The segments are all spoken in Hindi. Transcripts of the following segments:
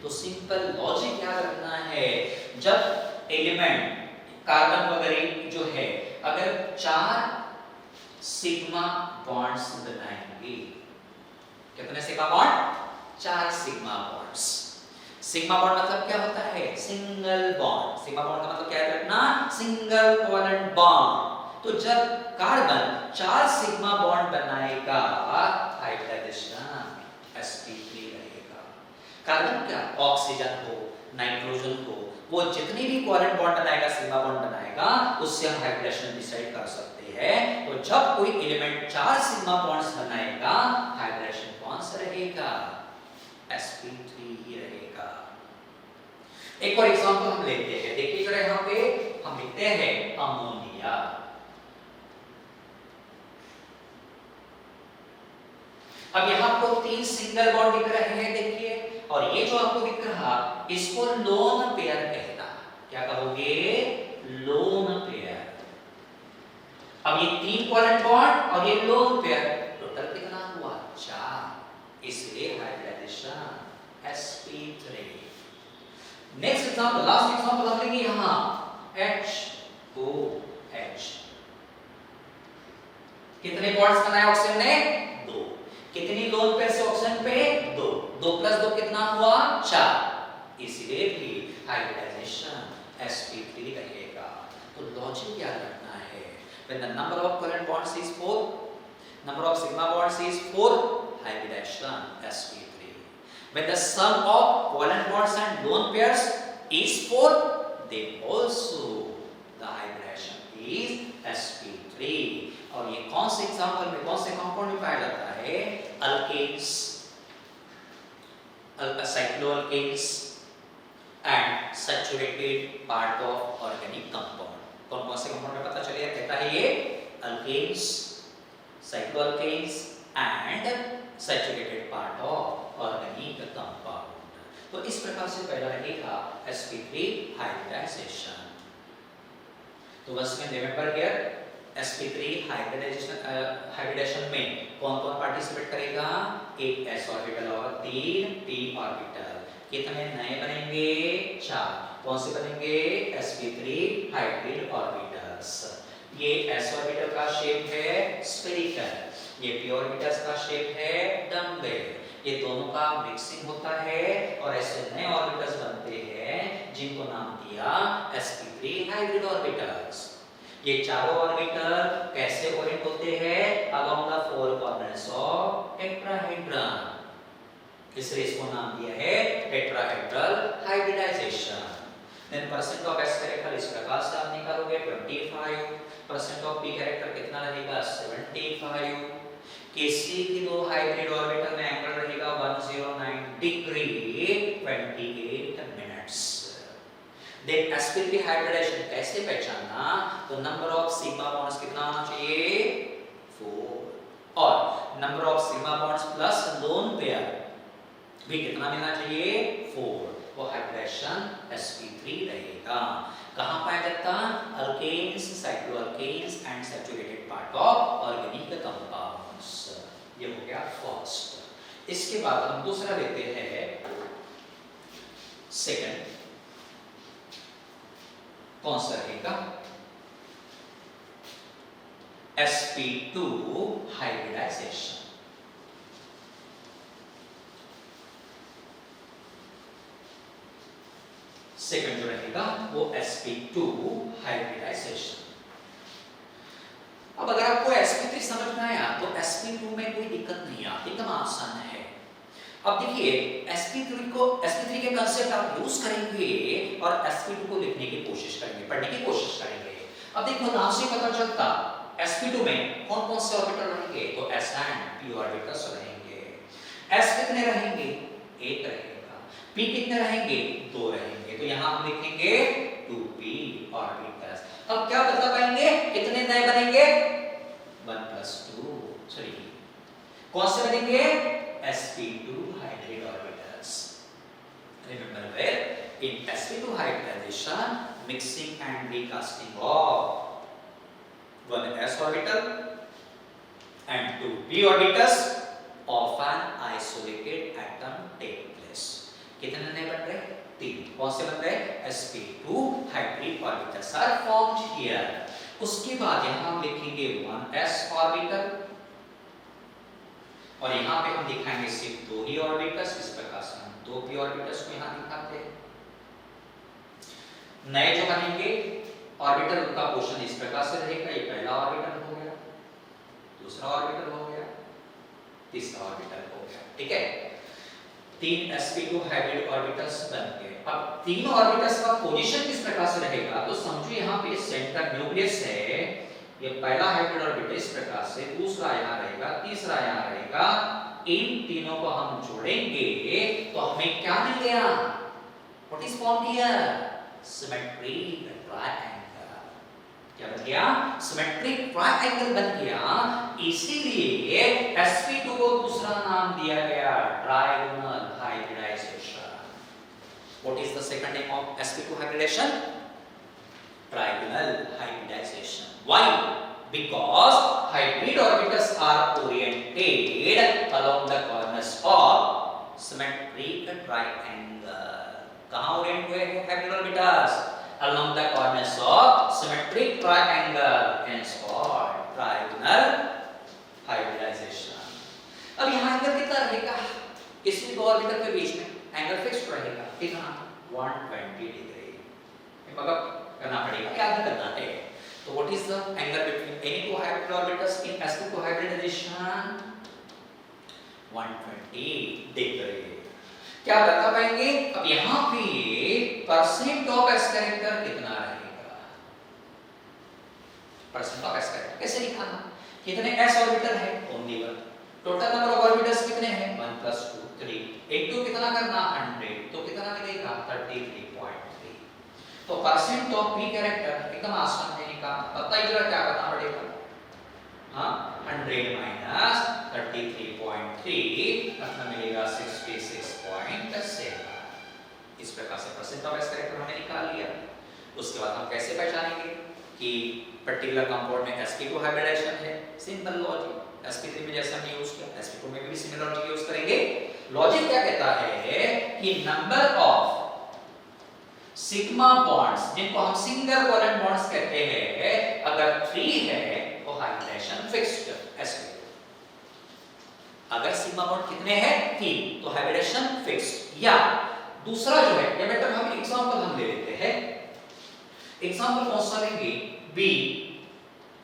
तो सिंपल लॉजिक याद रखना है, जब एलिमेंट कार्बन वगैरह जो है अगर 4 सिग्मा बॉन्ड्स बनाएंगे, कितने sigma bond? 4 sigma bonds. Sigma bond मतलब क्या होता है? Single bond. सिग्मा बॉन्ड का मतलब क्या है रखना? Single covalent bond. तो जब कार्बन 4 सिग्मा बॉन्ड बनाएगा, हाइब्रिडाइजेशन sp3 रहेगा। कार्बन क्या? ऑक्सीजन हो, नाइट्रोजन हो, वो जितने भी कोवेलेंट बॉन्ड बनाएगा, सिग्मा बॉन्ड बनाएगा, उससे हम हाइब्रिडेशन डिसाइड कर सकते हैं। तो जब कोई एलिमेंट 4 सिग्मा बॉन्ड्स बनाएगा, हाइब्रिडेशन कौन सा रहेगा? sp3 ही रहेगा। एक और एग्जांपल हम लेते हैं, देखिए जरा यहाँ पे हम लिखते हैं अमोनिया। अब यहाँ आपको 3 सिंगल बॉन्ड दिख रहे हैं, देखिए, और ये जो आपको दिख रहा, इसको लोन पेयर कहता। क्या कहोगे? Lone pair. अब ये 3 कोवेलेंट बॉन्ड और ये लोन पेयर, टोटल कितना हुआ? 4, इसलिए hybridisation sp3। Next example, last example हम लेंगे यहां HOH। कितने बॉन्ड्स बनाए ऑक्सीजन ने? 2। कितनी लोन पेयर से ऑक्सीजन पे? 2। 2 + 2 कितना हुआ? 4, इसलिए भी हाइब्रिडाइजेशन sp3 रहेगा। तो लॉजिक याद रखना है, when the number of covalent bonds is 4, number of sigma bonds is 4, hybridization sp3. When the sum of covalent bonds and lone pairs is 4, then also the hybridization is sp3। और ये कौन से एग्जांपल में, कौन से कंपाउंड में पाया जाता है? Alkanes, cycloalkanes and saturated part of organic compound. कौन कौन से कंपाउंड में पता चलेगा? कहता है ये alkanes, cycloalkanes and saturated part of organic compound. तो इस प्रकार से पहला रहेगा sp3 हाइब्रिडाइजेशन। तो बस में रिमेंबर हियर sp3 हाइब्रिडाइजेशन में कौन कौन पार्टिसिपेट करेगा? एक s ऑर्बिटल और 3 p ऑर्बिटल। कितने नए बनेंगे? 4। कौन से बनेंगे? sp3 hybrid orbitals. ये s ऑर्बिटल का शेप है स्फेरिकल, ये p ऑर्बिटल्स का शेप है डम्बेल। ये दोनों का मिक्सिंग होता है और ऐसे नए ऑर्बिटल्स बनते हैं जिनको नाम दिया sp3 हाइब्रिड ऑर्बिटल्स। ये चारों ऑर्बिटल कैसे ओरिएंट होते हैं? Along the 4 corners of tetrahedron, इसलिए इसको नाम दिया है tetrahedral hybridisation. Then percent of s character इस प्रकार से आप निकालोगे 25, परसेंट ऑफ p कैरेक्टर कितना रहेगा? 75। किसी की दो हाइब्रिड ऑर्बिटल में एंगल रहेगा 109 degree 28 minutes. Then sp3 hybridisation कैसे पहचानना? तो नंबर ऑफ सिग्मा बॉन्ड्स कितना होना चाहिए? 4, और number of sigma bonds plus lone pair भी कितना मिलना चाहिए? 4। वो हाइब्रिडाइजेशन sp3 रहेगा। कहां पाया जाता? Alkanes, cycloalkanes and saturated part of organic compounds. ये हो गया फर्स्ट। इसके बाद हम दूसरा लेते हैं सेकंड। कौन सा रहेगा? sp2 hybridisation. सेकंड जो रहेगा वो sp2 हाइब्रिडाइजेशन। अब अगर आपको sp3 समझ में आया तो sp2 में कोई दिक्कत नहीं आती, एकदम आसान है। अब देखिए sp3 के कंसेप्ट आप यूज करेंगे और sp2 को लिखने की कोशिश करेंगे, पढ़ने की कोशिश करेंगे। अब देखो नाम से पता चलता sp2 में कौन कौन से ऑर्बिटल रहेंगे? तो s एंड p ऑर्बिटल्स रहेंगे। s कितने रहेंगे? 1 रहेगा। p कितने रहेंगे? 2 रहेंगे। तो यहां हम लिखेंगे 2p ऑर्बिटल्स। अब क्या बता पाएंगे कितने नए बनेंगे? 1 + 2 3। कौन से बनेंगे? sp2 hybrid orbitals. Remember well, in sp2 hybridization, mixing and recasting of 1 s orbital and 2 p orbitals, often isolated atom take place. कितने नए बन रहे? 3। कौन से बन रहे? sp2 hybrid orbitals are formed here. उसके बाद यहां हम लिखेंगे 1s ऑर्बिटल और यहां पे हम दिखाएंगे सिर्फ 2 ही ऑर्बिटल्स। इस प्रकार से हम 2 p ऑर्बिटल्स को यहां दिखाते हैं। नए जो बनेंगे ऑर्बिटल उनका पोजीशन इस प्रकार से रहेगा। ये पहला ऑर्बिटल हो गया, दूसरा ऑर्बिटल हो गया, तीसरा ऑर्बिटल हो गया। ठीक है, 3 sp2 हाइब्रिड ऑर्बिटल्स बन गए। अब तीन ऑर्बिटल्स का पोजीशन किस प्रकार से रहेगा? तो समझो यहां पे सेंटर न्यूक्लियस है, ये पहला हाइब्रिड ऑर्बिटल इस प्रकार से, दूसरा यहां रहेगा, तीसरा यहां रहेगा। इन तीनों को हम जोड़ेंगे तो हमें क्या मिल गया? What is formed here? Symmetric triangle. क्या बन गया? सिमेट्रिक ट्रायंगल बन गया। इसीलिए sp2 को दूसरा नाम दिया गया trigonal hybridisation. What is the second name of sp2 hybridization? Trigonal hybridization. Why? Because hybrid orbitals are oriented along the corners of symmetric triangle. कहाँ ओरिएंट हुए हैं hybrid orbitals? Along the corners of symmetric triangle, hence called trigonal hybridization. अब यहाँ एंगल कितना रहेगा? किसी दो ऑर्बिटल के बीच में एंगल फिक्स्ड रहेगा। कितना? 120 डिग्री। ये मतलब करना पड़ेगा, क्या करना है? तो what is the angle between any two hybrid orbitals in sp2 hybridisation? 120 degree. क्या बता पाएंगे? अब यहां पे परसेंट ऑफ s कैरेक्टर कितना रहेगा? परसेंट ऑफ s कैरेक्टर कैसे लिखना? कितने s ऑर्बिटल है? Only 1। Total number of orbitals कितने हैं? 1 + 2 3 इनटू कितना करना? 100। तो कितना मिलेगा? 33.3। तो परसेंट ऑफ p कैरेक्टर एकदम आसान है निकालना। पता ही जरा क्या करना पड़ेगा? हां, 100 माइनस 33.3 कितना मिलेगा? 66.7। इस प्रकार से परसेंट ऑफ s कैरेक्टर हमने निकाल लिया। उसके बाद हम कैसे पहचानेंगे कि पर्टिकुलर कंपाउंड में sp2 हाइब्रिडाइजेशन है? सिंपल लॉजिक, sp3 में जैसा हमने यूज किया sp2 में भी सिमिलर लॉजिक यूज करेंगे। लॉजिक क्या कहता है कि नंबर ऑफ सिग्मा बॉन्ड्स, जिनको हम सिंगल कोवेलेंट बॉन्ड्स कहते हैं, अगर 3 है तो हाइब्रिडाइजेशन फिक्स्ड sp2। अगर सिग्मा बॉन्ड कितने हैं? 3, तो हाइब्रिडाइजेशन फिक्स्ड। या दूसरा जो है, या बेटा हम एग्जांपल हम ले लेते हैं। एग्जांपल कौन सा लेंगे? B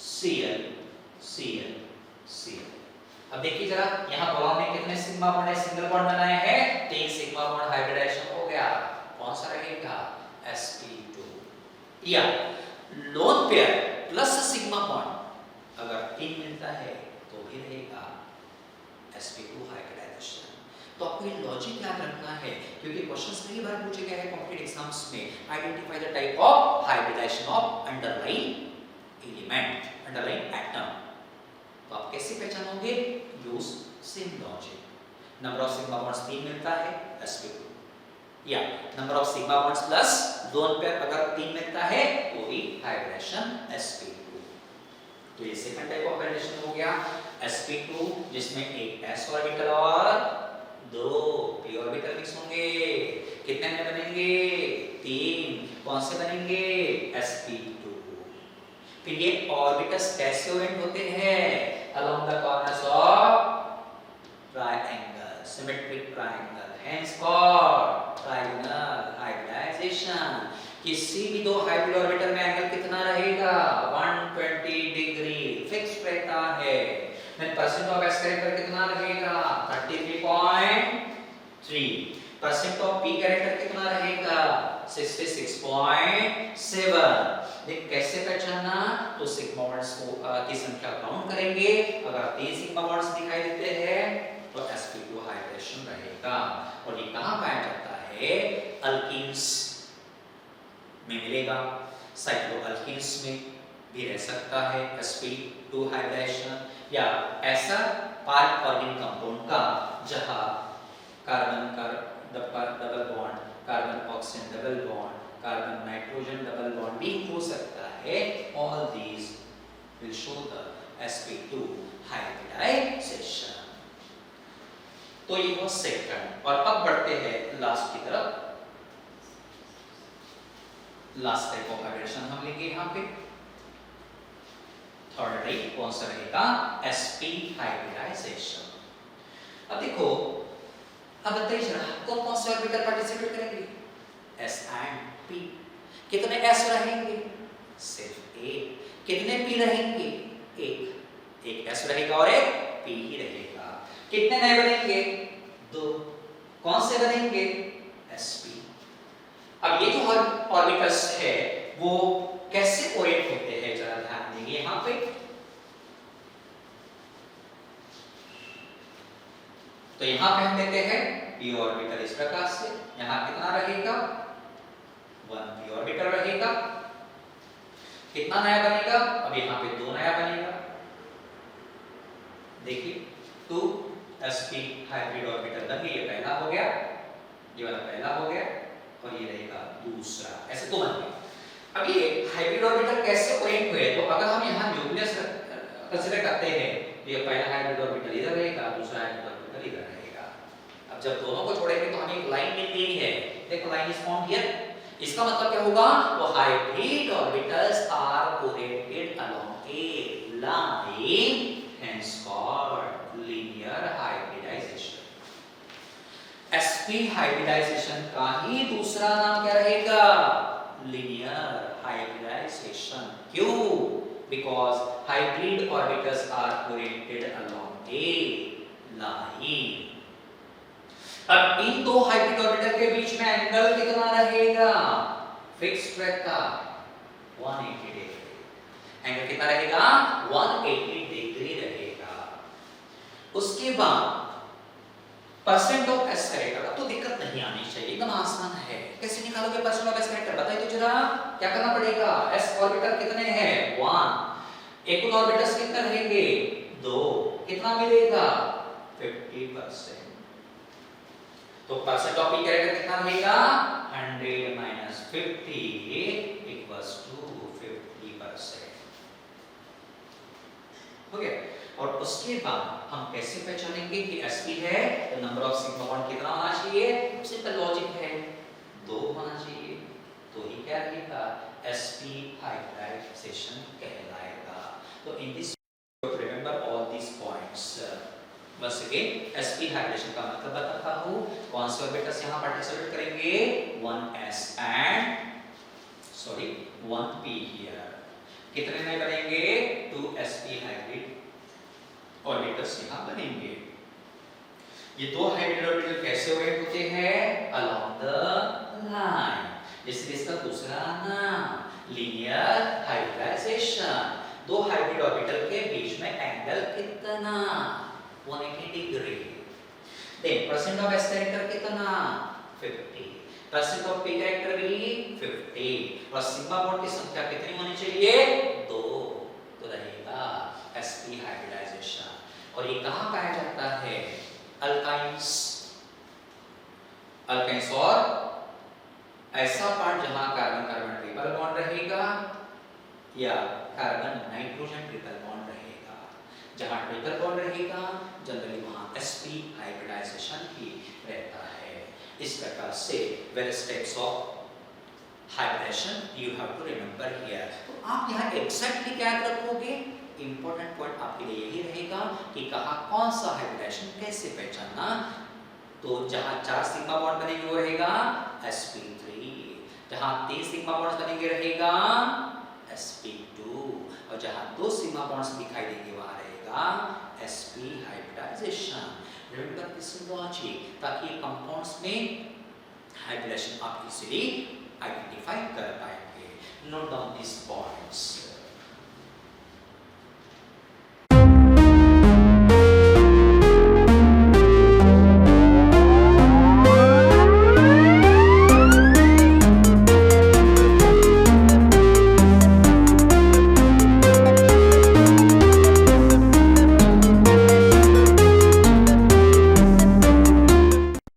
Cl Cl Cl। अब देखिए जरा, यहां बोलॉन में कितने सिग्मा बॉन्ड है? सिंगल बॉन्ड बनाए हैं, 3 सिग्मा बॉन्ड हाइब्रिडाइजेशन हो गया। कौन सा रहेगा? sp2। या lone pair plus sigma bond अगर 3 मिलता है तो भी रहेगा sp2 हाइब्रिडाइजेशन। तो आपको ये लॉजिक याद रखना है, क्योंकि क्वेश्चंस कई बार पूछे गए हैं कॉम्पिटिटिव एग्जाम्स में। Identify the type of hybridisation of underline element, underline atom. तो आप कैसे पहचानोगे? Use same logic. Number of sigma bonds 3 मिलता है sp2, या number of sigma bonds plus lone pair अगर 3 मिलता है तो भी हाइब्रिडाइजेशन sp2। तो ये सेकंड टाइप ऑफ हाइब्रिडाइजेशन हो गया sp2, जिसमें एक s ऑर्बिटल और 2 p ऑर्बिटल मिक्स होंगे। कितने में बनेंगे? 3। कौन से बनेंगे? sp2। फिर ये ऑर्बिटल्स कैसे ओरिएंट होते हैं? Along the corners of triangle, symmetric triangle, hence called trigonal hybridisation. किसी भी दो हाइब्रिड ऑर्बिटल में एंगल कितना रहेगा? 120 डिग्री फिक्स्ड रहता है। Then percent of s character कितना रहेगा? 33.3। परसेंट ऑफ p कैरेक्टर कितना रहेगा? 66.7। देख कैसे पहचानना? तो सिग्मा बॉन्ड्स की संख्या काउंट करेंगे। अगर 3 सिग्मा बॉन्ड्स दिखाई देते हैं तो sp2 हाइब्रिडेशन रहेगा। और ये कहां पाया जाता है? अल्कीन्स में मिलेगा, साइक्लोअल्कीन्स में भी रह सकता है sp2 हाइब्रिडेशन, या ऐसा पार्ट ऑर्गेनिक कंपाउंड का जहां कार्बन का double bond, carbon oxygen double bond, carbon nitrogen double bond भी हो सकता है। All these will show the sp2 hybridisation. तो ये हुआ सेकंड। और अब बढ़ते हैं लास्ट की तरफ। लास्ट टाइप ऑफ हाइब्रिडेशन हम लेंगे यहाँ पे। थर्ड टाइप कौन सा रहेगा? sp hybridisation. अब देखो, अब बताइए जरा कौन कौन से ऑर्बिटल पार्टिसिपेट करेंगे? s and p। कितने s रहेंगे? सिर्फ एक। कितने p रहेंगे? एक। एक s रहेगा और एक p ही रहेगा। कितने नए बनेंगे? दो। कौन से बनेंगे? sp। अब ये जो ऑर्बिटल्स है वो कैसे ओरिएंट होते हैं जरा ध्यान देंगे यहाँ पे। तो यहाँ पे हम लेते हैं p ऑर्बिटल इस प्रकार से। यहाँ कितना रहेगा? 1p ऑर्बिटल रहेगा। कितना नया बनेगा? अब यहाँ पे 2 नया बनेगा। देखिए 2sp हाइब्रिड ऑर्बिटल बन गया। ये पहला हो गया, ये वाला पहला हो गया और ये रहेगा दूसरा। ऐसे 2 बन गए। अब ये हाइब्रिड ऑर्बिटल कैसे ओरिएंट हुए? तो अगर हम यहाँ न्यूक्लियस कंसीडर करते हैं, ये पहला हाइब्रिड ऑर्बिटल इधर रहेगा, दूसरा हाइब्रिड ऑर्बिटल इधर रहेगा। अब जब दोनों को छोड़ेंगे तो हमें एक लाइन मिल गई है। देखो लाइन इज फॉर्म्ड हियर। इसका मतलब क्या होगा? वो hybrid orbitals are oriented along a line, hence called linear hybridisation. sp hybridisation का ही दूसरा नाम क्या रहेगा? Linear hybridisation. क्यों? Because hybrid orbitals are oriented along a line. अब इन दो हाइब्रिड ऑर्बिटल के बीच में एंगल कितना रहेगा? फिक्स्ड रहता 180 डिग्री। एंगल कितना रहेगा? 180 डिग्री रहेगा। उसके बाद परसेंट ऑफ एस करेक्टर। अब तो दिक्कत नहीं आनी चाहिए, एकदम आसान है। कैसे निकालोगे परसेंट ऑफ एस करेक्टर? बताइए तो जरा। क्या करना पड़ेगा? एस ऑर्बिटल कितने हैं? 1। एक ऑर्बिटल्स कितने रहेंगे? 2। कितना मिलेगा? 50%। तो परसेंट ऑफ पी कैरेक्टर कितना रहेगा? 100 माइनस 50 इक्वल्स टू 50%। हो गया। और उसके बाद हम कैसे पहचानेंगे कि sp है? तो नंबर ऑफ सिग्मा बॉन्ड कितना होना चाहिए? सिंपल लॉजिक है, 2 होना चाहिए। तो ही क्या रहेगा? sp हाइब्रिडाइजेशन कहलाएगा। तो in this remember all this points. बस अगेन sp हाइब्रिडेशन का मतलब बताता हूं। कौन से ऑर्बिटल्स यहां पार्टिसिपेट करेंगे? 1s and 1p here. कितने नए बनेंगे? 2sp हाइब्रिड ऑर्बिटल्स यहां बनेंगे। ये दो हाइब्रिड ऑर्बिटल कैसे ओरिएंट होते हैं? Along the line. इसलिए इसका दूसरा नाम लीनियर हाइब्रिडाइजेशन। दो हाइब्रिड ऑर्बिटल के बीच में एंगल कितना? 180 degree. Then percent of S character कितना? 50। परसेंट ऑफ पी कैरेक्टर भी 50। और सिग्मा बॉन्ड की संख्या कितनी होनी चाहिए? 2। तो रहेगा sp हाइब्रिडाइजेशन। और ये कहां पाया जाता है? अल्काइंस। अल्काइंस और ऐसा पार्ट जहां कार्बन कार्बन ट्रिपल बॉन्ड रहेगा या कार्बन नाइट्रोजन ट्रिपल बॉन्ड रहेगा। जहां ट्रिपल बॉन्ड रहेगा जनरली वहां sp हाइब्रिडाइजेशन ही रहता है। इस प्रकार से various types of hybridisation you have to remember here. तो आप यहां एग्जैक्टली क्या रखोगे? इंपॉर्टेंट पॉइंट आपके लिए यही रहेगा कि कहां कौन सा हाइब्रिडेशन कैसे पहचानना। तो जहां 4 सिग्मा बॉन्ड बनेंगे वो रहेगा sp3। जहां 3 सिग्मा बॉन्ड्स बनेंगे रहेगा sp2। और जहां 2 सिग्मा बॉन्ड्स दिखाई देंगे वहां रहेगा sp hybridisation. Remember this logic ताकि कंपाउंड्स में हाइब्रिडेशन आप इजीली आइडेंटिफाई कर पाएंगे। Note down this points.